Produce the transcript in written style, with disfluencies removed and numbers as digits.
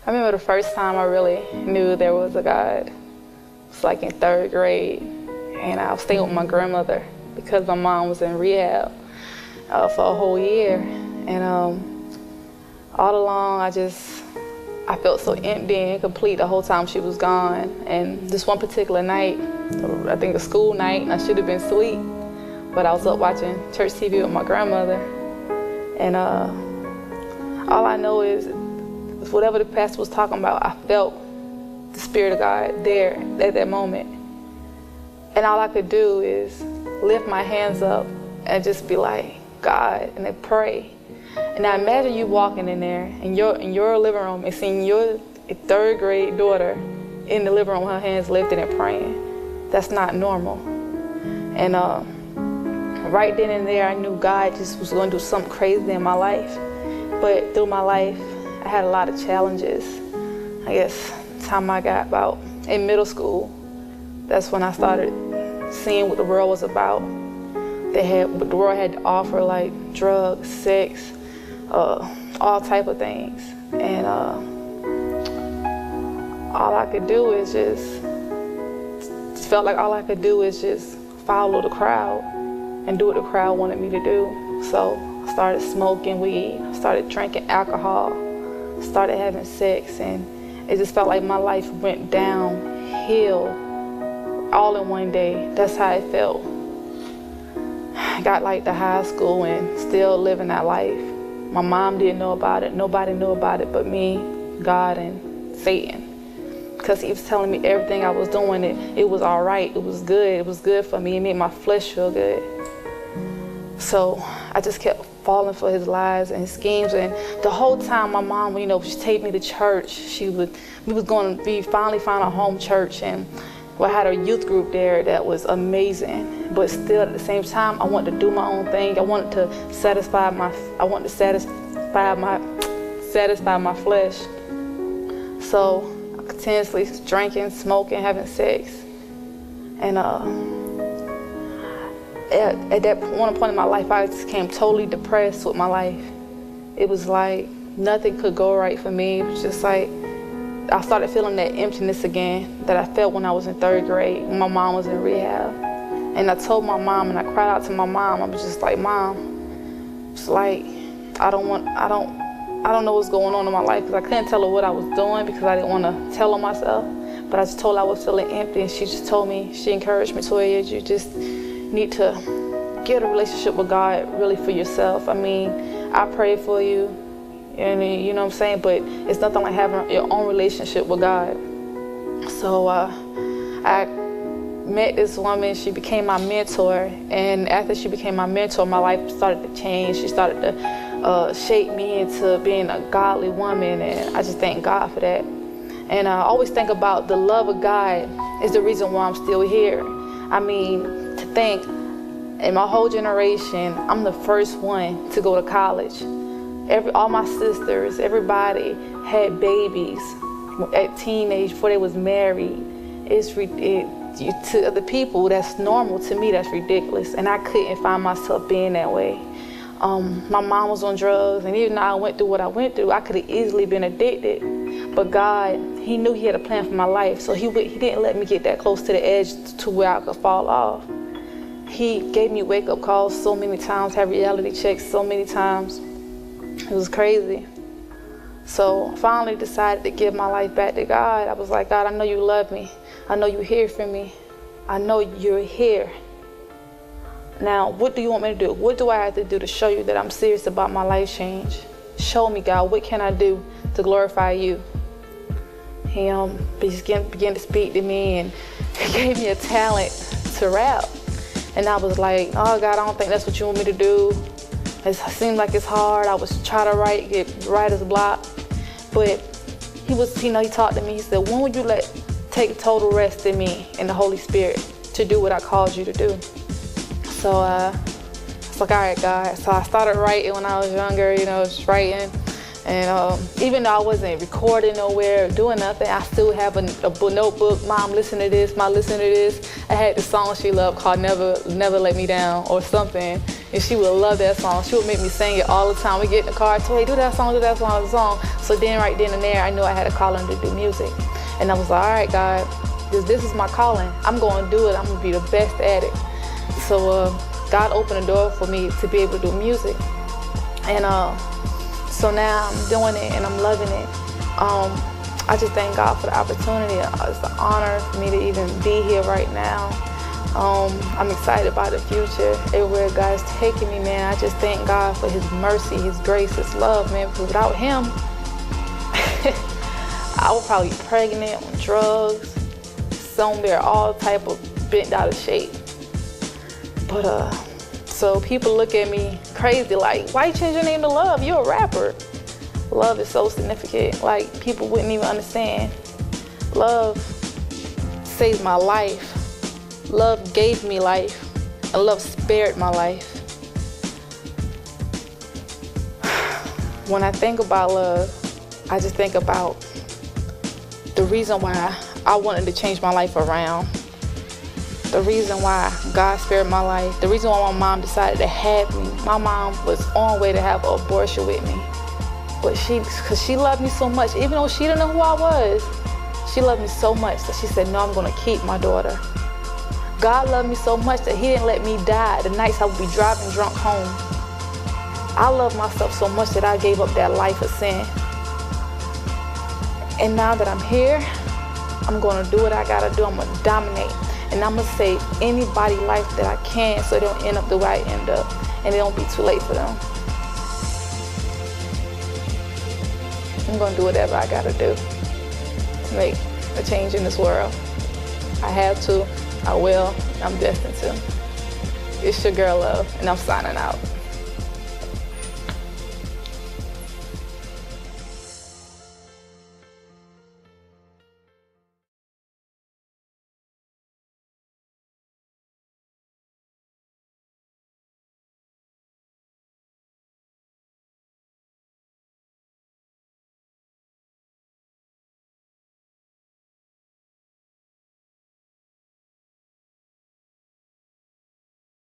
I remember the first time I really knew there was a God. It was like in 3rd grade, and I was staying with my grandmother because my mom was in rehab for a whole year. And all along, I felt so empty and incomplete the whole time she was gone. And this one particular night, I think a school night, and I should have been asleep, but I was up watching church TV with my grandmother. And all I know is whatever the pastor was talking about, I felt the Spirit of God there at that moment. And all I could do is lift my hands up and just be like, God, and then pray. And now imagine you walking in there in your living room and seeing your 3rd grade daughter in the living room with her hands lifted and praying. That's not normal. And right then and there, I knew God just was going to do something crazy in my life. But through my life, I had a lot of challenges. I guess the time I got about in middle school, that's when I started seeing what the world was about. What the world had to offer, like drugs, sex, all type of things. And all I could do is felt like all I could do is just follow the crowd and do what the crowd wanted me to do. So I started smoking weed, started drinking alcohol, started having sex, and it just felt like my life went downhill all in one day. That's how it felt. I got like to high school and still living that life. My mom didn't know about it. Nobody knew about it but me, God, and Satan. Because he was telling me everything I was doing, it was all right. It was good. It was good for me. It made my flesh feel good. So I just kept falling for his lies and his schemes. And the whole time my mom, she'd take me to church. We was going to finally find a home church, and we had a youth group there that was amazing. But still, at the same time, I wanted to do my own thing. I wanted to satisfy my flesh. So I continuously drinking, smoking, having sex. And at that one point in my life, I just became totally depressed with my life. It was like nothing could go right for me. It was just like I started feeling that emptiness again that I felt when I was in 3rd grade, when my mom was in rehab. And I told my mom, and I cried out to my mom. I was just like, Mom, it's like I don't know what's going on in my life, because I couldn't tell her what I was doing because I didn't want to tell her myself. But I just told her I was feeling empty, and she just told me, she encouraged me, Toya, you just need to get a relationship with God really for yourself. I mean, I pray for you, and you know what I'm saying, but it's nothing like having your own relationship with God. So I met this woman. She became my mentor, and after she became my mentor, my life started to change. She started to shape me into being a godly woman, and I just thank God for that. And I always think about the love of God is the reason why I'm still here. I mean, to think, in my whole generation, I'm the first one to go to college. All my sisters, everybody had babies at teenage before they was married. To other people, that's normal. To me, that's ridiculous, and I couldn't find myself being that way. My mom was on drugs, and even though I went through what I went through, I could have easily been addicted. But God, He knew He had a plan for my life, so He didn't let me get that close to the edge to where I could fall off. He gave me wake-up calls so many times, had reality checks so many times. It was crazy. So I finally decided to give my life back to God. I was like, God, I know you love me. I know you're here for me. I know you're here. Now, what do you want me to do? What do I have to do to show you that I'm serious about my life change? Show me, God, what can I do to glorify you? He began to speak to me, and He gave me a talent to rap. And I was like, oh God, I don't think that's what you want me to do. It seems like it's hard. I was trying to get writer's block. But he talked to me. He said, when would you take total rest in me and the Holy Spirit to do what I called you to do? So I was like, all right, God. So I started writing when I was younger, just writing. And even though I wasn't recording nowhere or doing nothing, I still have a notebook. Mom, listen to this. Mom, listen to this. I had the song she loved called Never Let Me Down or something. And she would love that song. She would make me sing it all the time. We get in the car, so hey, do that song, do that song, do that song. So then right then and there, I knew I had a calling to do music. And I was like, all right, God, this is my calling. I'm going to do it. I'm going to be the best at it. So God opened the door for me to be able to do music. And so now I'm doing it and I'm loving it. I just thank God for the opportunity. It's an honor for me to even be here right now. I'm excited about the future, everywhere God's taking me, man. I just thank God for His mercy, His grace, His love, man, because without Him, I would probably be pregnant, on drugs, somewhere, all type of bent out of shape. But so people look at me crazy, like, why you change your name to Love? You're a rapper. Love is so significant, like people wouldn't even understand. Love saved my life. Love gave me life, and love spared my life. When I think about love, I just think about the reason why I wanted to change my life around. The reason why God spared my life. The reason why my mom decided to have me. My mom was on way to have an abortion with me. But because she loved me so much, even though she didn't know who I was, she loved me so much that she said, no, I'm gonna keep my daughter. God loved me so much that He didn't let me die the nights I would be driving drunk home. I love myself so much that I gave up that life of sin. And now that I'm here, I'm gonna do what I gotta do. I'm gonna dominate. And I'm gonna save anybody's life that I can so they don't end up the way I end up. And it don't be too late for them. I'm gonna do whatever I gotta do to make a change in this world. I have to. I will. I'm destined to. It's your girl Love, and I'm signing out.